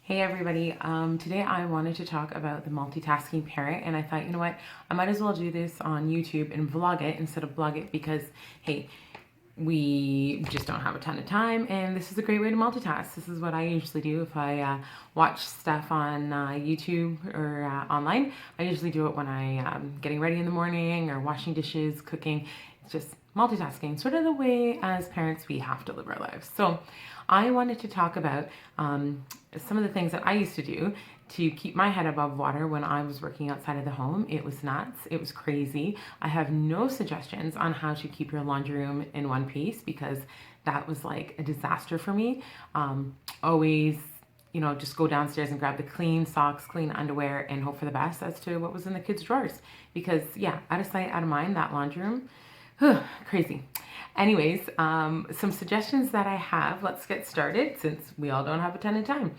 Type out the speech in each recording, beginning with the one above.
Hey everybody, today I wanted to talk about the multitasking parent, and I thought, you know what, I might as well do this on YouTube and vlog it instead of blog it because, hey, we just don't have a ton of time, and this is a great way to multitask. This is what I usually do if I watch stuff on YouTube or online. I usually do it when I'm getting ready in the morning or washing dishes, cooking. It's just multitasking, sort of the way as parents we have to live our lives. So I wanted to talk about some of the things that I used to do to keep my head above water when I was working outside of the home. It was nuts. It was crazy. I have no suggestions on how to keep your laundry room in one piece because that was like a disaster for me. Always, just go downstairs and grab the clean socks, clean underwear, and hope for the best as to what was in the kids' drawers. Because, yeah, out of sight, out of mind, that laundry room, crazy. Anyways, some suggestions that I have. Let's get started since we all don't have a ton of time.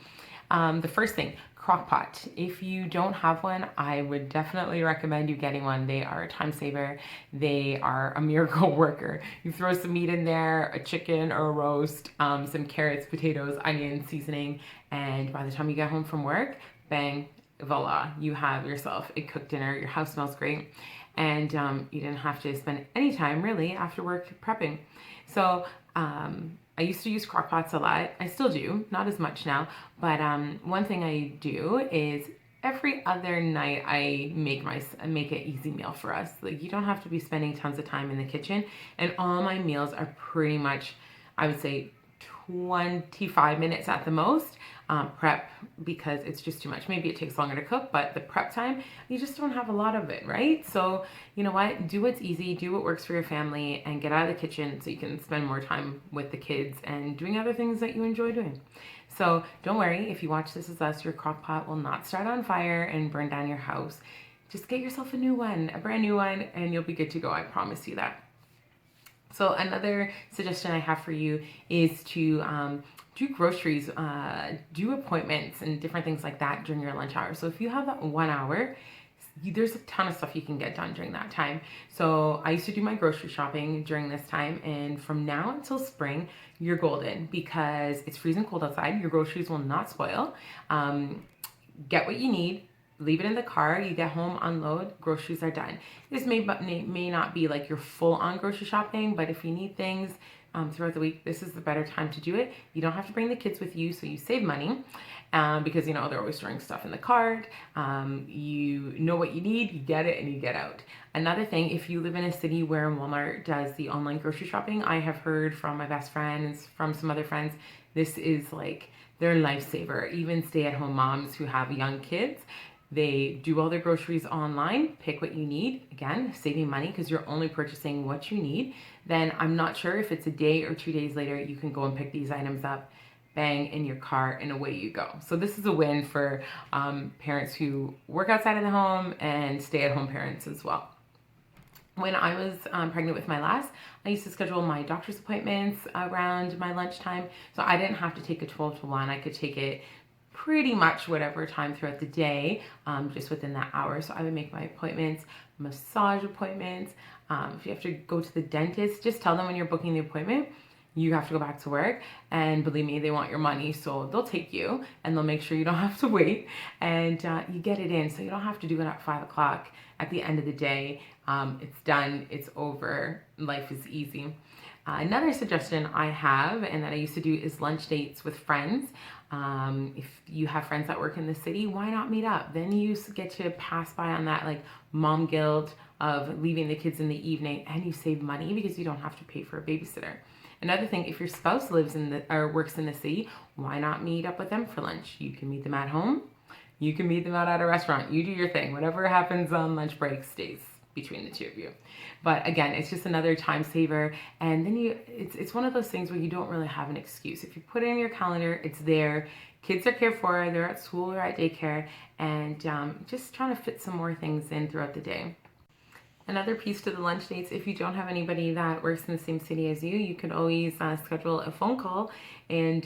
The first thing, crock pot. If you don't have one, I would definitely recommend you getting one. They are a time saver. They are a miracle worker. You throw some meat in there, a chicken or a roast, some carrots, potatoes, onions, seasoning, and by the time you get home from work, bang, voila, you have yourself a cooked dinner. Your house smells great, and you didn't have to spend any time really after work prepping. So I used to use crock pots a lot. I still do, not as much now, but one thing I do is every other night I make an easy meal for us. Like, you don't have to be spending tons of time in the kitchen, and all my meals are pretty much, I would say, 25 minutes at the most. Prep, because it's just too much. Maybe it takes longer to cook, but the prep time, you just don't have a lot of it, right? So you know what, do what's easy, do what works for your family, and get out of the kitchen so you can spend more time with the kids and doing other things that you enjoy doing. So don't worry, if you watch This Is Us, your crock pot will not start on fire and burn down your house. Just get yourself a new one, a brand new one, and you'll be good to go. I promise you that. So another suggestion I have for you is to do groceries, do appointments and different things like that during your lunch hour. So if you have that 1 hour, there's a ton of stuff you can get done during that time. So I used to do my grocery shopping during this time, and from now until spring, you're golden because it's freezing cold outside. Your groceries will not spoil. Get what you need, leave it in the car, you get home, unload, groceries are done. This may not be like your full-on grocery shopping, but if you need things throughout the week, this is the better time to do it. You don't have to bring the kids with you, so you save money because they're always throwing stuff in the cart. You know what you need, you get it, and you get out. Another thing, if you live in a city where Walmart does the online grocery shopping, I have heard from my best friends, from some other friends, this is like their lifesaver. Even stay-at-home moms who have young kids, they do all their groceries online, pick what you need, again, saving money because you're only purchasing what you need. Then I'm not sure if it's a day or 2 days later, you can go and pick these items up, bang, in your car, and away you go. So this is a win for parents who work outside of the home and stay-at-home parents as well. When I was pregnant with my last, I used to schedule my doctor's appointments around my lunchtime, so I didn't have to take a 12 to 1. I could take it pretty much whatever time throughout the day, just within that hour. So I would make my appointments, massage appointments. If you have to go to the dentist, just tell them when you're booking the appointment, you have to go back to work, and believe me, they want your money, so they'll take you and they'll make sure you don't have to wait, and you get it in, so you don't have to do it at 5 o'clock. At the end of the day, it's done, it's over, life is easy. Another suggestion I have, and that I used to do, is lunch dates with friends. If you have friends that work in the city, why not meet up? Then you get to pass by on that like mom guilt of leaving the kids in the evening, and you save money because you don't have to pay for a babysitter. Another thing, if your spouse lives or works in the city, why not meet up with them for lunch? You can meet them at home. You can meet them out at a restaurant. You do your thing. Whatever happens on lunch break stays between the two of you. But again, it's just another time saver. And then it's one of those things where you don't really have an excuse. If you put it in your calendar, it's there. Kids are cared for. They're at school or at daycare. And just trying to fit some more things in throughout the day. Another piece to the lunch dates, if you don't have anybody that works in the same city as you, you could always schedule a phone call and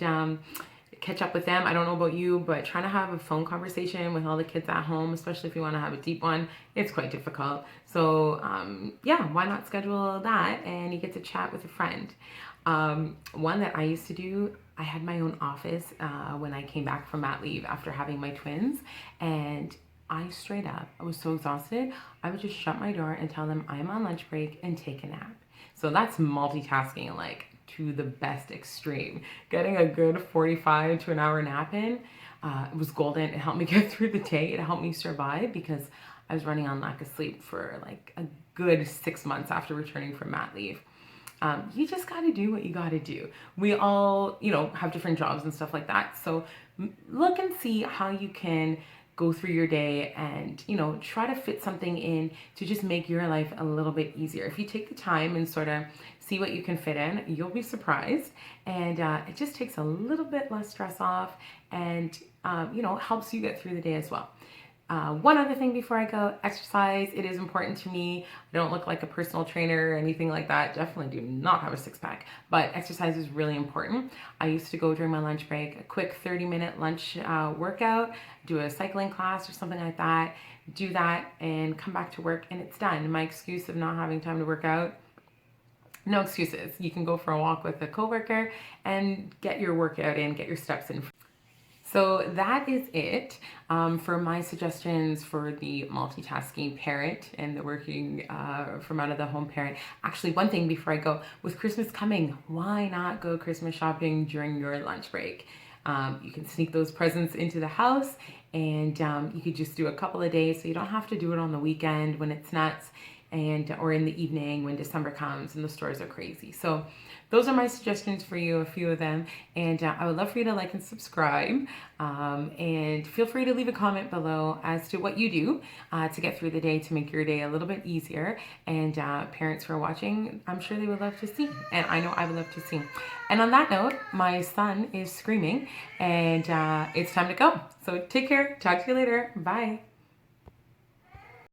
catch up with them. I don't know about you, but trying to have a phone conversation with all the kids at home, especially if you want to have a deep one, it's quite difficult. So yeah, why not schedule that and you get to chat with a friend. One that I used to do, I had my own office when I came back from mat leave after having my twins, and I straight up, I was so exhausted, I would just shut my door and tell them I'm on lunch break and take a nap. So that's multitasking, like to the best extreme. Getting a good 45 to an hour nap in, it was golden. It helped me get through the day. It helped me survive because I was running on lack of sleep for like a good 6 months after returning from mat leave. You just got to do what you got to do. We all, have different jobs and stuff like that. So look and see how you can go through your day and, try to fit something in to just make your life a little bit easier. If you take the time and sort of see what you can fit in, you'll be surprised. And it just takes a little bit less stress off and, helps you get through the day as well. One other thing before I go, exercise. It is important to me. I don't look like a personal trainer or anything like that. Definitely do not have a six pack, but exercise is really important. I used to go during my lunch break, a quick 30-minute lunch workout, do a cycling class or something like that, do that and come back to work and it's done. My excuse of not having time to work out, no excuses. You can go for a walk with a coworker and get your workout in, get your steps in. So that is it for my suggestions for the multitasking parent and the working from out of the home parent. Actually, one thing before I go, with Christmas coming, why not go Christmas shopping during your lunch break? You can sneak those presents into the house and you could just do a couple of days so you don't have to do it on the weekend when it's nuts or in the evening when December comes and the stores are crazy. So those are my suggestions for you, a few of them. And I would love for you to like and subscribe. And feel free to leave a comment below as to what you do to get through the day to make your day a little bit easier. And parents who are watching, I'm sure they would love to see. And I know I would love to see. And on that note, my son is screaming and it's time to go. So take care. Talk to you later. Bye.